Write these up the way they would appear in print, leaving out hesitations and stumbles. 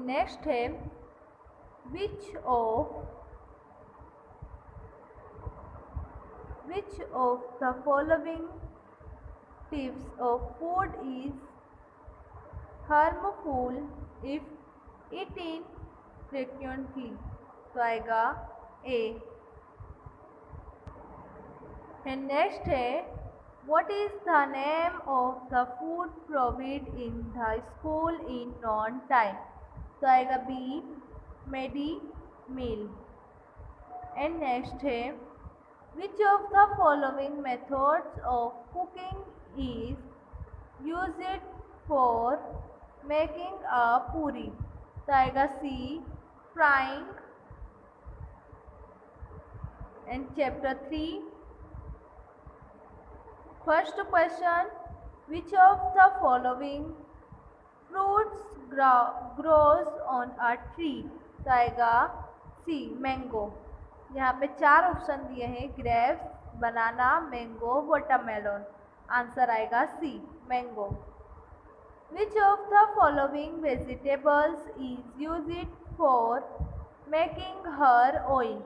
Next है which of the following types of food is harmful if eaten frequently? तो आएगा A. And next है what is the name of the food provide in the school in noon time? तो आएगा B midday meal. And next है which of the following methods of cooking is used for making a puri? तो आएगा C frying. And chapter 3 first question which of the following fruits grows on a tree? तो आएगा C mango. यहाँ पे 4 option दिए हैं grapes, banana, mango, watermelon. Answer आएगा C mango. Which of the following vegetables is used for making hair oil?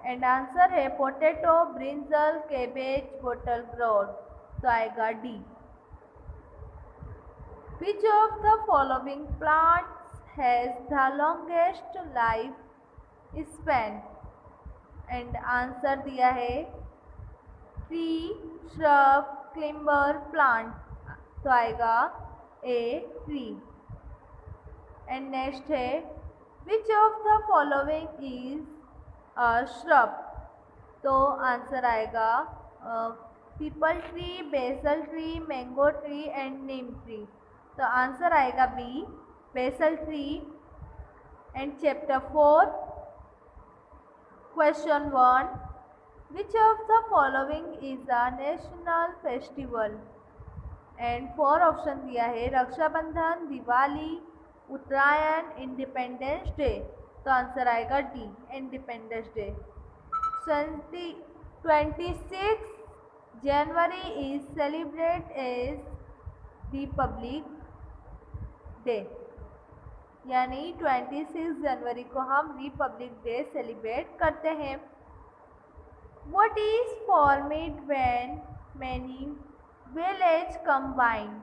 And answer है potato, brinjal, cabbage, bottle gourd. तो आएगा D. Which of the following plants has the longest life span? And answer दिया है tree, shrub, climber, plant. तो आएगा a tree. And next है which of the following is a shrub? तो answer आएगा peepal tree, basil tree, mango tree and neem tree. तो answer आएगा B basil tree. And chapter 4 question 1 which of the following is a national festival? And 4 option दिया है Rakshabandhan, Diwali, Uttarayan, independence day. तो answer आएगा D independence day. 26 January is celebrate as republic day, यानी 26 जनवरी को हम Republic day celebrate करते हैं। What is formed when many village combine?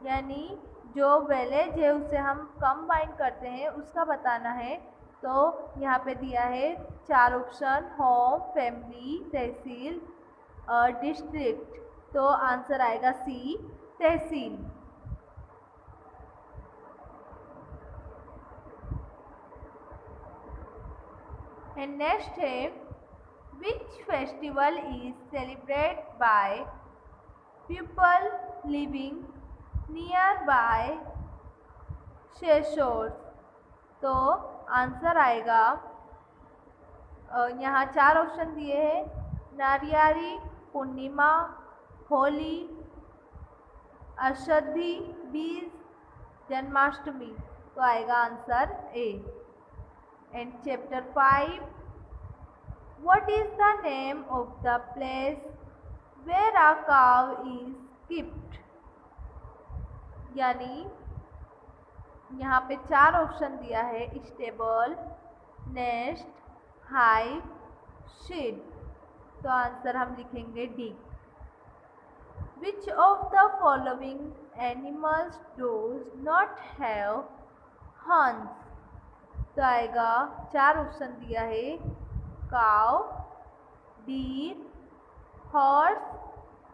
यानी जो विलेज है उसे हम कंबाइन करते हैं उसका बताना है। तो यहाँ पे दिया है 4 ऑप्शन होम, फैमिली, तहसील, डिस्ट्रिक्ट। तो आंसर आएगा सी तहसील। एंड नेक्स्ट है Which festival is celebrated by people living nearby seashores? तो आंसर आएगा यहाँ 4 ऑप्शन दिए हैं नारियारी, पूर्णिमा, होली, अषाढ़ी बीज, जन्माष्टमी। तो आएगा answer A. And chapter 5 What is the name of the place where a cow is kept? यानी यहाँ पे 4 ऑप्शन दिया है स्टेबल, नेस्ट, हाइव, शेड। तो आंसर हम लिखेंगे D. Which of the following animals does not have horns? तो आएगा 4 ऑप्शन दिया है काउ, डीर, हॉर्स,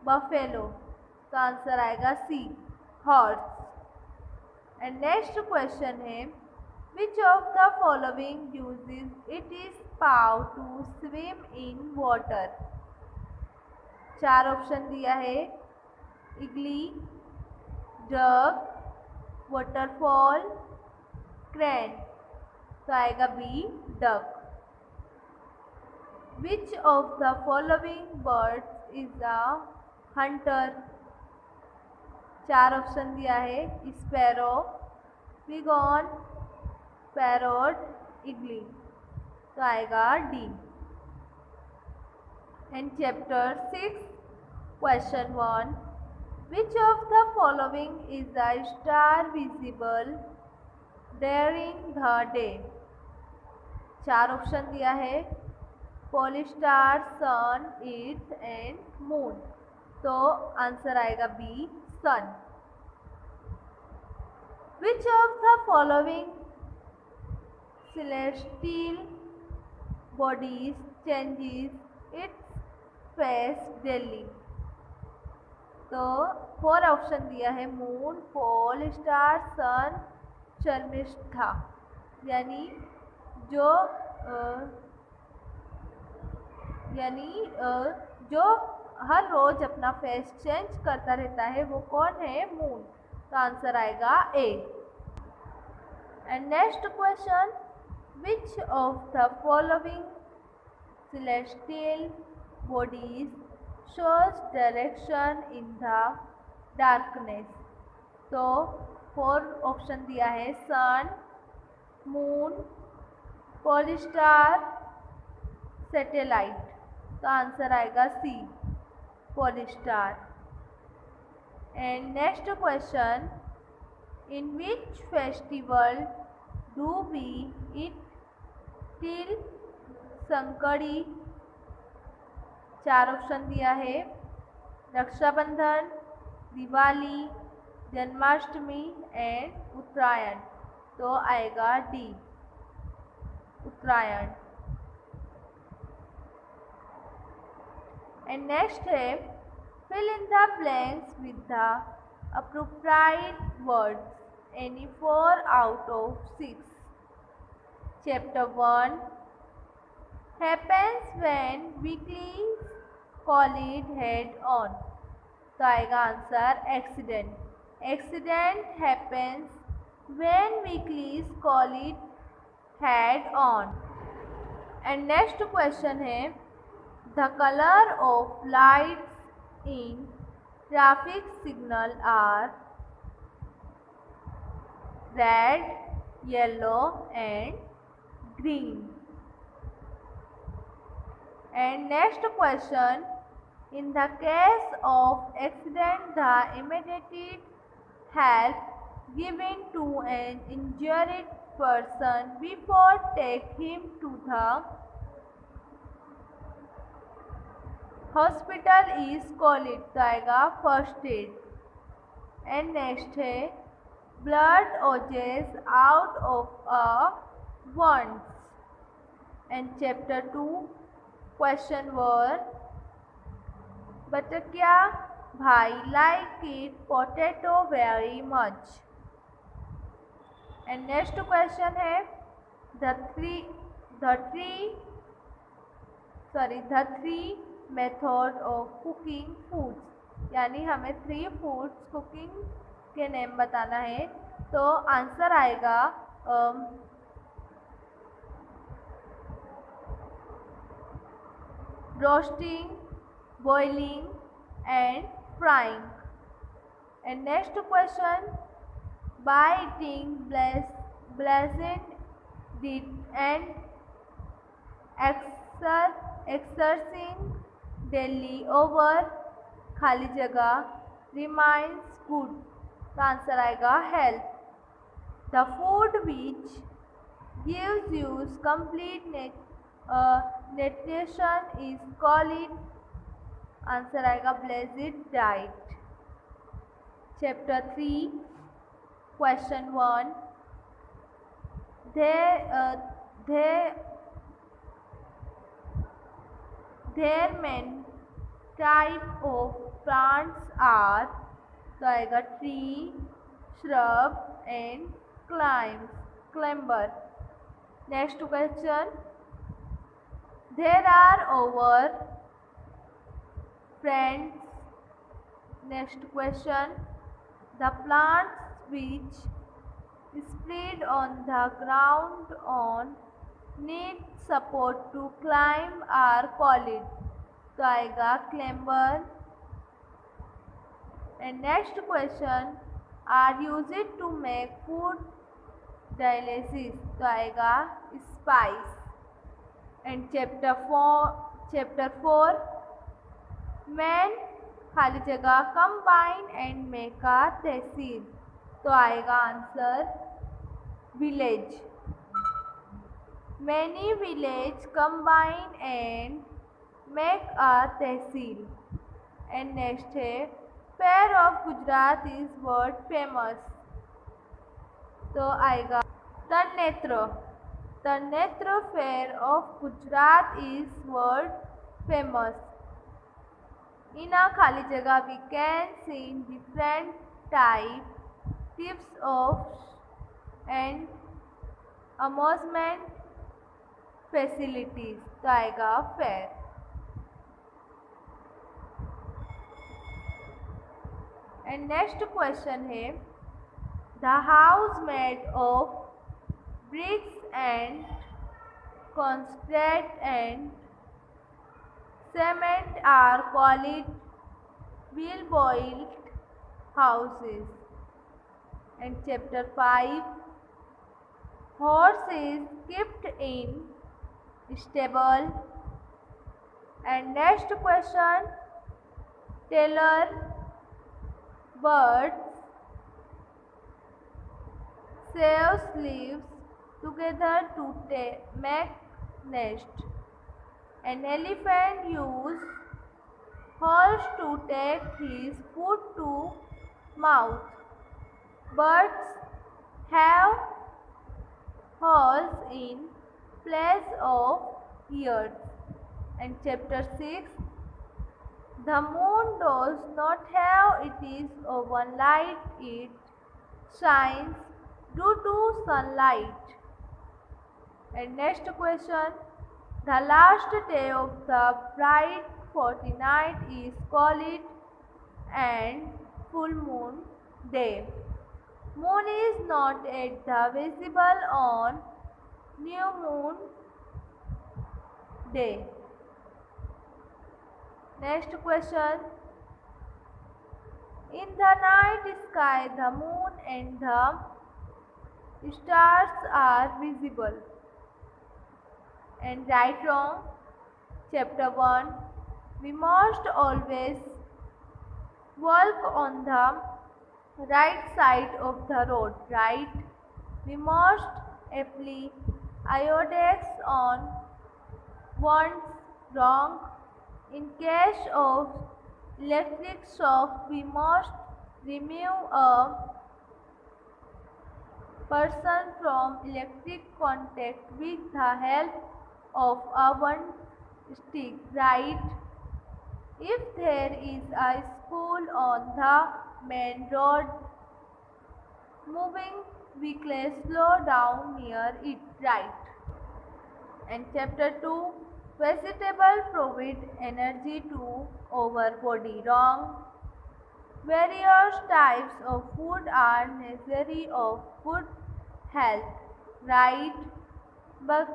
बफेलो। तो आंसर आएगा C horse. And next question है which of the following uses it is paw to swim in water? 4 option दिया है eagle, duck, waterfall, crane. तो आएगा B duck. Which of the following birds is a hunter? 4 option दिया है sparrow, pigeon, parrot, eagle. तो आएगा D. And chapter 6 question 1 Which of the following is a star visible during the day. 4 option दिया है, pole star, sun, earth and moon. तो answer आएगा B, sun. Which of the following celestial bodies changes its face daily? तो 4 option दिया है, moon, pole star, sun, Sharmishtha. यानी जो जो हर रोज अपना फेस चेंज करता रहता है वो कौन है? मून। तो आंसर आएगा A. And next question, which of the following celestial bodies shows direction in the darkness? तो 4 ऑप्शन दिया है, सन, मून, पोलस्टार, सैटेलाइट। तो आंसर आएगा C, polestar. And next question, in which festival do we eat til sankdi? 4 option दिया है, Rakshabandhan, Diwali, Janmashtami and Uttarayan. तो आएगा D, Uttarayan. And next है, fill in the blanks with the appropriate words, any 4 out of 6. Chapter 1 happens when weaklings collide head on. तो आएगा answer accident. Accident happens when weaklings collide head on. And next question है, the color of lights in traffic signal are red, yellow and green. And next question, in the case of accident, the immediate help given to an injured person before take him to the hospital is called. तो आएगा first aid. And next है, blood oozes out of a wounds. And chapter 2 question वर, बटकिया भाई like it potato very much. And next question है, the three method of cooking foods. यानी हमें 3 foods cooking के नेम बताना है। तो आंसर आएगा roasting, boiling and frying. And next question, by eating balanced diet and exercising daily our खाली जगह रिमाइंस गुड। तो आंसर आएगा health. The food which gives you complete nutrition is called. Answer आएगा balanced diet. Chapter 3 question 1, Their main type of plants are। तो आएगा tree, shrub and climber। Next question, there are over friends। Next question, the plants which spread on the ground on need support to climb are called। तो आएगा climber। And next question, are used to make food dialysis. तो आएगा spice. And chapter 4 man खाली जगह combine and make a tehsil. तो आएगा आंसर village. Many villages combine and make a tehsil. And next है fair of Gujarat is what famous. तो आएगा तरनेत्र. तरनेत्र fair of Gujarat is what famous. In a खाली जगह we can see different types of and amusement facilities. तो आएगा fair. And next question है the house made of bricks and concrete and cement are called wheel-built houses. And chapter 5 horse is kept in stable. And next question Taylor birds saves leaves together to make nest. An elephant uses horse to take his food to mouth. Birds have holes in place of ears. And chapter 6 the moon does not have its own light, it shines due to sunlight. And next question the last day of the bright fortnight is called and full moon day. Moon is not at the visible on new moon day. Next question in the night sky the moon and the stars are visible. And right wrong chapter 1 we must always walk on the right side of the road, right? We must apply iodex on one's wrong. In case of electric shock, we must remove a person from electric contact with the help of a one stick, right? If there is a school on the main road, moving vehicles slow down near it, right? And chapter 2 vegetable provide energy to our body, wrong. Various types of food are necessary of good health, right? But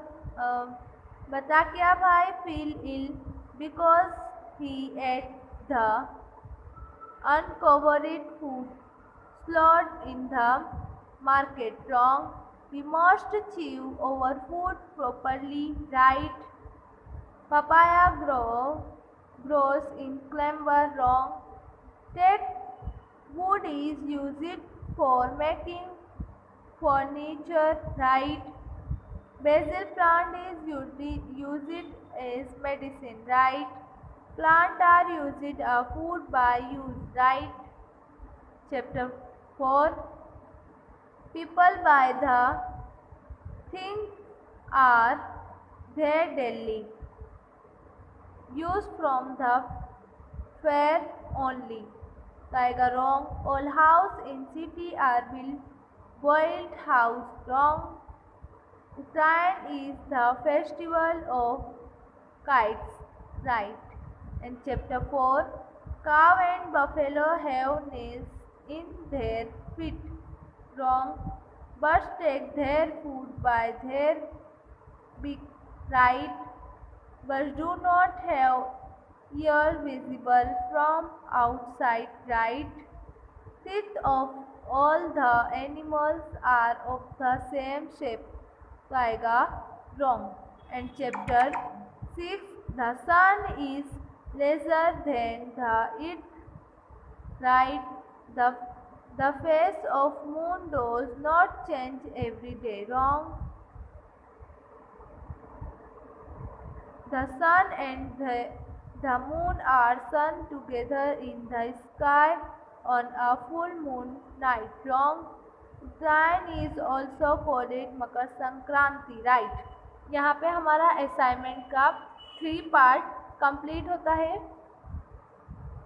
Batakia Bhai feel ill because he ate the uncovered food sold in the market, wrong. We must chew our food properly, right? Papaya grows in climber, wrong. Teak wood is used for making furniture, right? Basil plant is used as medicine, right? Plants are used as food by use, right? Chapter 4 people buy the things are there daily. Use from the fair only. Tiger wrong. All house in city are built house, wrong. Uttarayan is the festival of kites, right? And chapter 4 cow and buffalo have nails in their feet, wrong. Birds take their food by their beak, right? Birds do not have ears visible from outside, right? Teeth of all the animals are of the same shape. तो आएगा wrong. And chapter 6 the sun is lesser than the it, right? The The phase of moon does not change every day. Wrong. The sun and the moon are seen together in the sky on a full moon night. Wrong. Uttaraयण is also called Makar Sankranti. Right. यहाँ पे हमारा assignment का 3 part complete होता है.